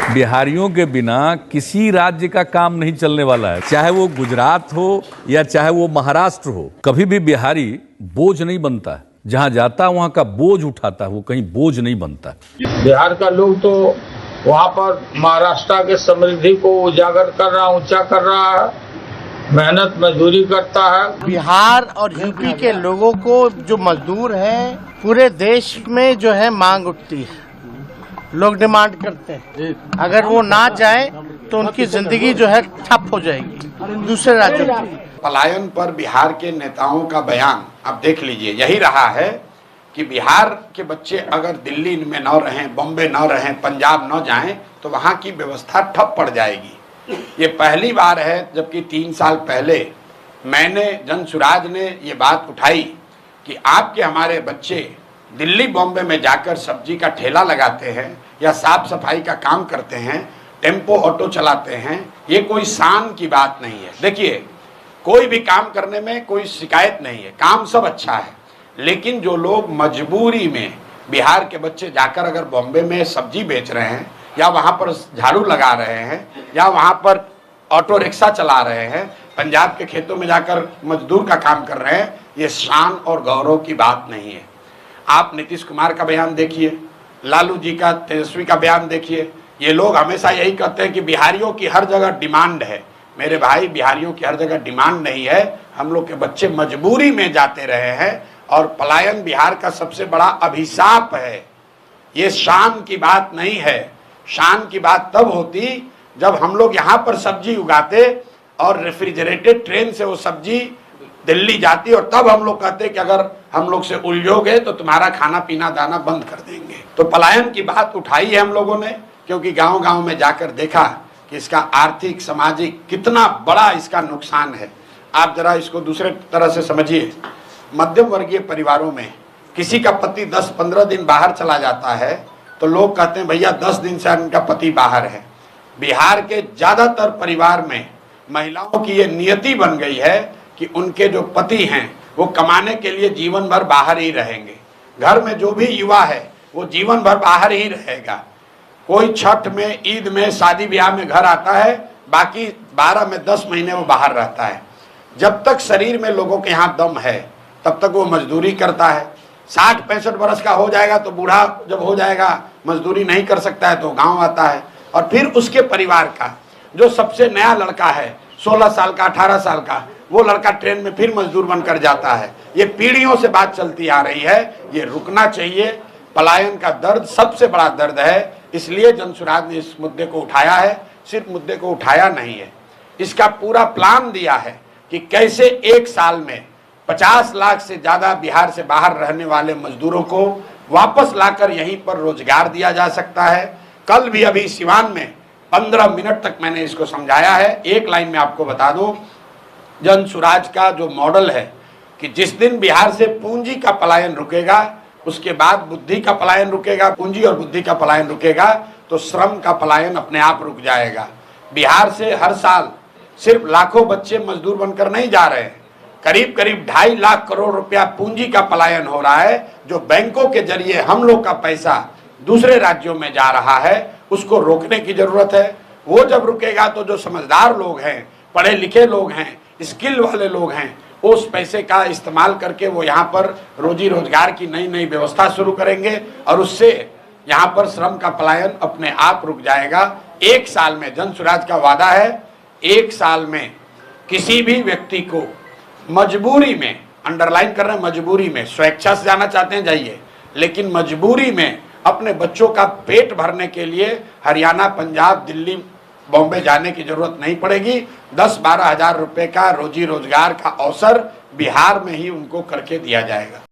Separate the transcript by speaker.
Speaker 1: बिहारियों के बिना किसी राज्य का काम नहीं चलने वाला है, चाहे वो गुजरात हो या चाहे वो महाराष्ट्र हो। कभी भी बिहारी बोझ नहीं बनता है, जहां जाता है वहां का बोझ उठाता है, वो कहीं बोझ नहीं बनता।
Speaker 2: बिहार का लोग तो वहाँ पर महाराष्ट्र के समृद्धि को उजागर कर रहा, ऊंचा कर रहा है, मेहनत मजदूरी करता है।
Speaker 3: बिहार और यूपी के लोगों को जो मजदूर हैं, पूरे देश में जो है मांग उठती है, लोग डिमांड करते हैं। अगर वो ना जाए तो उनकी जिंदगी जो है ठप हो जाएगी दूसरे राज्यों की।
Speaker 4: पलायन पर बिहार के नेताओं का बयान आप देख लीजिए, यही रहा है कि बिहार के बच्चे अगर दिल्ली में न रहें, बॉम्बे न रहें, पंजाब न जाएं तो वहाँ की व्यवस्था ठप पड़ जाएगी। ये पहली बार है, जबकि 3 साल पहले मैंने जनसुराज ने ये बात उठाई कि आपके हमारे बच्चे दिल्ली बॉम्बे में जाकर सब्जी का ठेला लगाते हैं या साफ सफाई का काम करते हैं, टेम्पो ऑटो चलाते हैं। ये कोई शान की बात नहीं है। देखिए, कोई भी काम करने में कोई शिकायत नहीं है, काम सब अच्छा है, लेकिन जो लोग मजबूरी में बिहार के बच्चे जाकर अगर बॉम्बे में सब्जी बेच रहे हैं या वहाँ पर झाड़ू लगा रहे हैं या वहाँ पर ऑटो रिक्शा चला रहे हैं, पंजाब के खेतों में जाकर मजदूर का काम कर रहे हैं, ये शान और गौरव की बात नहीं है। आप नीतीश कुमार का बयान देखिए, लालू जी का, तेजस्वी का बयान देखिए। ये लोग हमेशा यही कहते हैं कि बिहारियों की हर जगह डिमांड है। मेरे भाई, बिहारियों की हर जगह डिमांड नहीं है, हम लोग के बच्चे मजबूरी में जाते रहे हैं और पलायन बिहार का सबसे बड़ा अभिशाप है। ये शान की बात नहीं है। शान की बात तब होती जब हम लोग यहाँ पर सब्जी उगाते और रेफ्रिजरेटेड ट्रेन से वो सब्जी दिल्ली जाती और तब हम लोग कहते कि अगर हम लोग से उलझोगे तो तुम्हारा खाना पीना दाना बंद कर देंगे। तो पलायन की बात उठाई है हम लोगों ने, क्योंकि गांव-गांव में जाकर देखा कि इसका आर्थिक, सामाजिक कितना बड़ा इसका नुकसान है। आप जरा इसको दूसरे तरह से समझिए। मध्यम वर्गीय परिवारों में किसी का पति 10-15 दिन बाहर चला जाता है तो लोग कहते हैं भैया 10 दिन से इनका पति बाहर है। बिहार के ज़्यादातर परिवार में महिलाओं की ये नियति बन गई है कि उनके जो पति हैं वो कमाने के लिए जीवन भर बाहर ही रहेंगे। घर में जो भी युवा है वो जीवन भर बाहर ही रहेगा। कोई छठ में, ईद में, शादी ब्याह में घर आता है, बाकी 12 में 10 महीने वो बाहर रहता है। जब तक शरीर में लोगों के यहाँ दम है तब तक वो मजदूरी करता है। 60-65 वर्ष का हो जाएगा तो बूढ़ा जब हो जाएगा, मजदूरी नहीं कर सकता है तो गाँव आता है। और फिर उसके परिवार का जो सबसे नया लड़का है, 16 साल का, 18 साल का, वो लड़का ट्रेन में फिर मजदूर बनकर जाता है। ये पीढ़ियों से बात चलती आ रही है, ये रुकना चाहिए। पलायन का दर्द सबसे बड़ा दर्द है, इसलिए जनसुराज ने इस मुद्दे को उठाया है। सिर्फ मुद्दे को उठाया नहीं है, इसका पूरा प्लान दिया है कि कैसे 1 साल में 50 लाख से ज़्यादा बिहार से बाहर रहने वाले मजदूरों को वापस लाकर यहीं पर रोजगार दिया जा सकता है। कल भी अभी सिवान में 15 मिनट तक मैंने इसको समझाया है। एक लाइन में आपको बता दूं, जनसुराज का जो मॉडल है कि जिस दिन बिहार से पूंजी का पलायन रुकेगा उसके बाद बुद्धि का पलायन रुकेगा, पूंजी और बुद्धि का पलायन रुकेगा तो श्रम का पलायन अपने आप रुक जाएगा। बिहार से हर साल सिर्फ लाखों बच्चे मजदूर बनकर नहीं जा रहे हैं, करीब करीब 2.5 लाख करोड़ रुपया पूंजी का पलायन हो रहा है, जो बैंकों के जरिए हम लोग का पैसा दूसरे राज्यों में जा रहा है। उसको रोकने की जरूरत है। वो जब रुकेगा तो जो समझदार लोग हैं, पढ़े लिखे लोग हैं, स्किल वाले लोग हैं, उस पैसे का इस्तेमाल करके वो यहाँ पर रोजी रोजगार की नई नई व्यवस्था शुरू करेंगे और उससे यहाँ पर श्रम का पलायन अपने आप रुक जाएगा। 1 साल में जनसुराज का वादा है, 1 साल में किसी भी व्यक्ति को मजबूरी में, अंडरलाइन कर रहे हैं, मजबूरी में, स्वेच्छा से जाना चाहते हैं जाइए, लेकिन मजबूरी में अपने बच्चों का पेट भरने के लिए हरियाणा, पंजाब, दिल्ली, बॉम्बे जाने की जरूरत नहीं पड़ेगी। 10-12 हज़ार रुपए का रोजी रोजगार का अवसर बिहार में ही उनको करके दिया जाएगा।